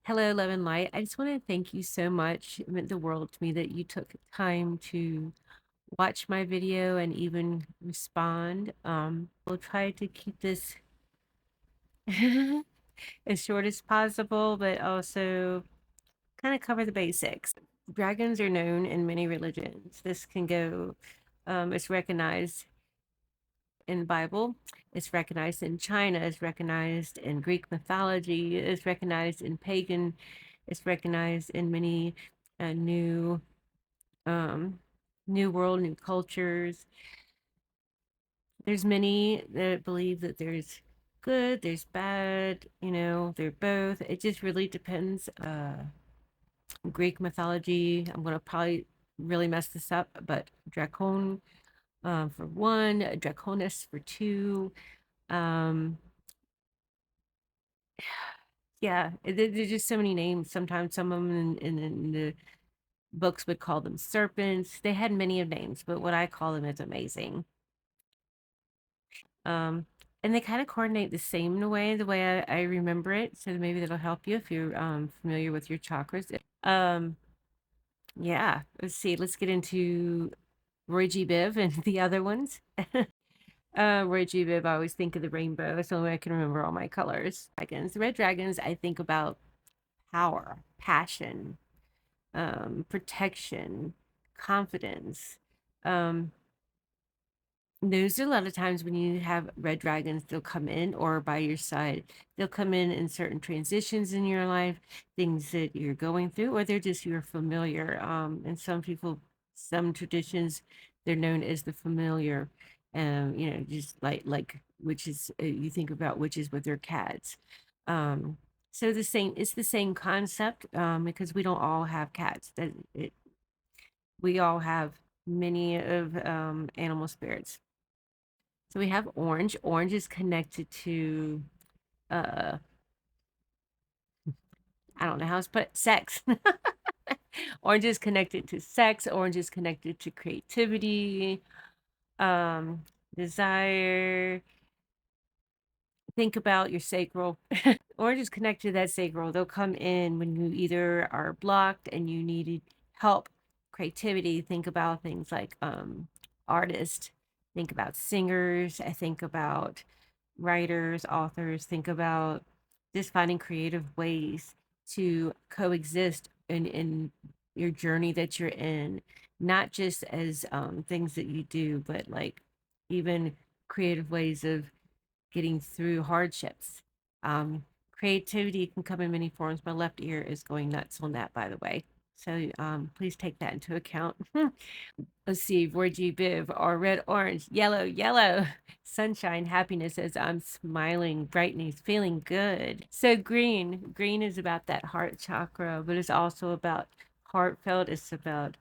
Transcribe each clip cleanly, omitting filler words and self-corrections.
Hello, Love and Light. I just want to thank you so much. It meant the world to me that you took time to watch my video and even respond. We'll try to keep this as short as possible, but also kind of cover the basics. Dragons are known in many religions. This can go, it's recognized in Bible, it's recognized in China, it's recognized in Greek mythology, it's recognized in pagan, it's recognized in many new um new world, new cultures. There's many that believe that there's good, there's bad, they're both. It just really depends. Greek mythology, I'm gonna probably really mess this up, but Dracon for one, Draconis for two. Um, yeah, there's just so many names. Sometimes some of them in the books would call them serpents. They had many of names, but what I call them is amazing. Um, and they kind of coordinate the same in a way, the way I remember it. So maybe that'll help you if you're familiar with your chakras. Yeah, let's see. Let's get into Roy G. Biv and the other ones. Roy G. Biv, I always think of the rainbow. That's the only way I can remember all my colors. Dragons, the red dragons, I think about power, passion, protection, confidence. Um, those are a lot of times when you have red dragons, they'll come in or by your side. They'll come in certain transitions in your life, things that you're going through, or they're just your familiar. And some people, some traditions, they're known as the familiar. Just like witches. You think about witches with their cats. Um, so it's the same concept because we don't all have cats. We all have many of animal spirits. So we have orange. Orange is connected to uh I don't know how to put it, sex. Orange is connected to sex. Orange is connected to creativity, um, desire. Think about your sacral. Orange is connected to that sacral. They'll come in when you either are blocked and you needed help, creativity. Think about things like artists. Think about singers. I think about writers, authors. Think about just finding creative ways to coexist in your journey that you're in, not just as things that you do, but like even creative ways of getting through hardships. Um, Creativity can come in many forms. My left ear is going nuts on that, by the way. So please take that into account. Let's see, Roy G. Biv, or red, orange, yellow, yellow, sunshine, happiness as I'm smiling, brightening, feeling good. So green is about that heart chakra, but it's also about heartfelt. It's about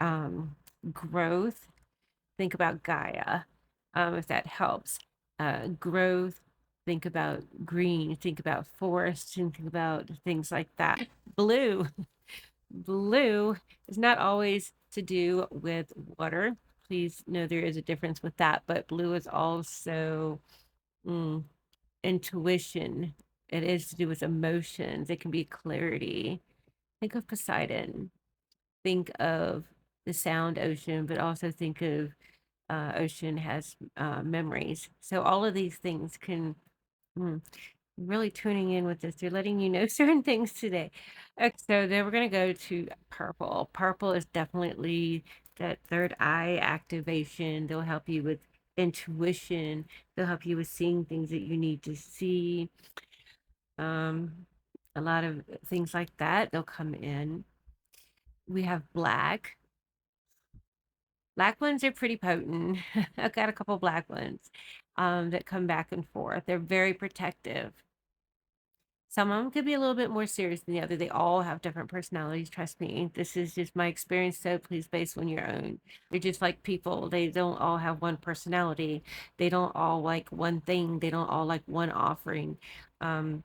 um, growth. Think about Gaia, if that helps. Growth, think about green, think about forests, and think about things like that. Blue, blue is not always to do with water. Please know there is a difference with that, but blue is also mm, intuition. It is to do with emotions. It can be clarity. Think of Poseidon. Think of the sound ocean, but also think of ocean has memories. So all of these things can mm, really tuning in with this. They're letting you know certain things today. Okay, so then we're going to go to purple. Purple is definitely that third eye activation. They'll help you with intuition. They'll help you with seeing things that you need to see. Um, a lot of things like that. They'll come in. We have black. Black ones are pretty potent. I've got a couple black ones that come back and forth. They're very protective. Some of them could be a little bit more serious than the other. They all have different personalities. Trust me. This is just my experience, so please base on your own. They're just like people. They don't all have one personality. They don't all like one thing. They don't all like one offering. Um,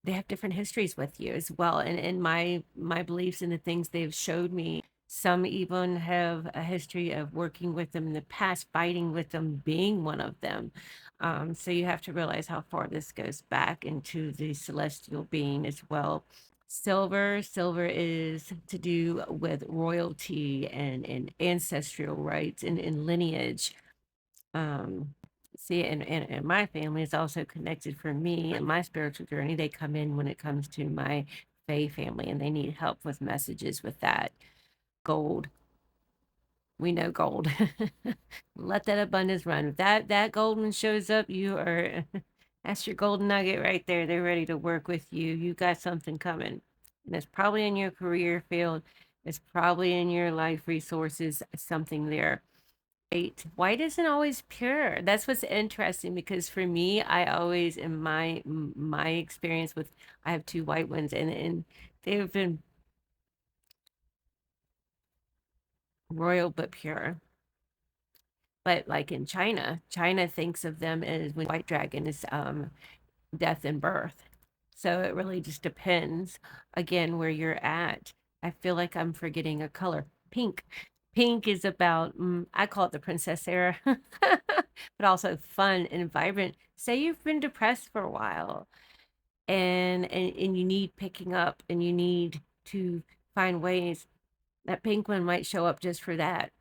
they have different histories with you as well, and my beliefs and the things they've showed me. Some even have a history of working with them in the past, fighting with them, being one of them. So you have to realize how far this goes back into the celestial being as well. Silver is to do with royalty and ancestral rights and lineage. Um, see, and my family is also connected for me and my spiritual journey. They come in when it comes to my Fae family, and they need help with messages with that. Gold, we know gold. Let that abundance run. If that golden shows up, you are that's your golden nugget right there. They're ready to work with you. You got something coming. And it's probably in your career field. It's probably in your life resources, something there. White isn't always pure. That's what's interesting because for me, I always in my experience with I have two white ones and they've been royal but pure. But like in China, China thinks of them as when white dragon is death and birth. So it really just depends again where you're at. I feel like I'm forgetting a color. Pink. Pink is about I call it the princess era, but also fun and vibrant. Say you've been depressed for a while and you need picking up and you need to find ways that pink one might show up just for that,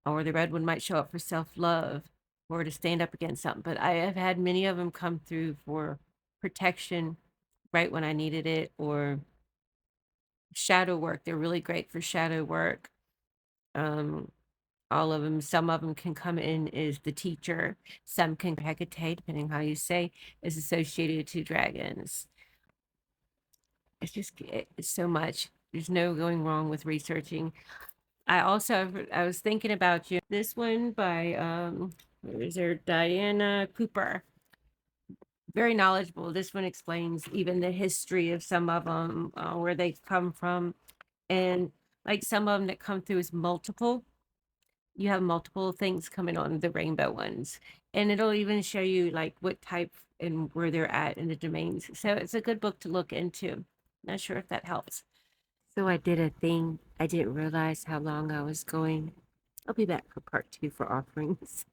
or the red one might show up for self-love or to stand up against something. But I have had many of them come through for protection right when I needed it, or shadow work. They're really great for shadow work. Um, all of them, some of them can come in as the teacher, some can Hecate, depending how you say, is associated to dragons. It's just it's so much. There's no going wrong with researching. I was thinking about you. This one by where is there? Diana Cooper. Very knowledgeable. This one explains even the history of some of them, where they come from, and like some of them that come through as multiple. You have multiple things coming on the rainbow ones, and it'll even show you like what type and where they're at in the domains. So it's a good book to look into. Not sure if that helps. So I did a thing. I didn't realize how long I was going. I'll be back for part two for offerings.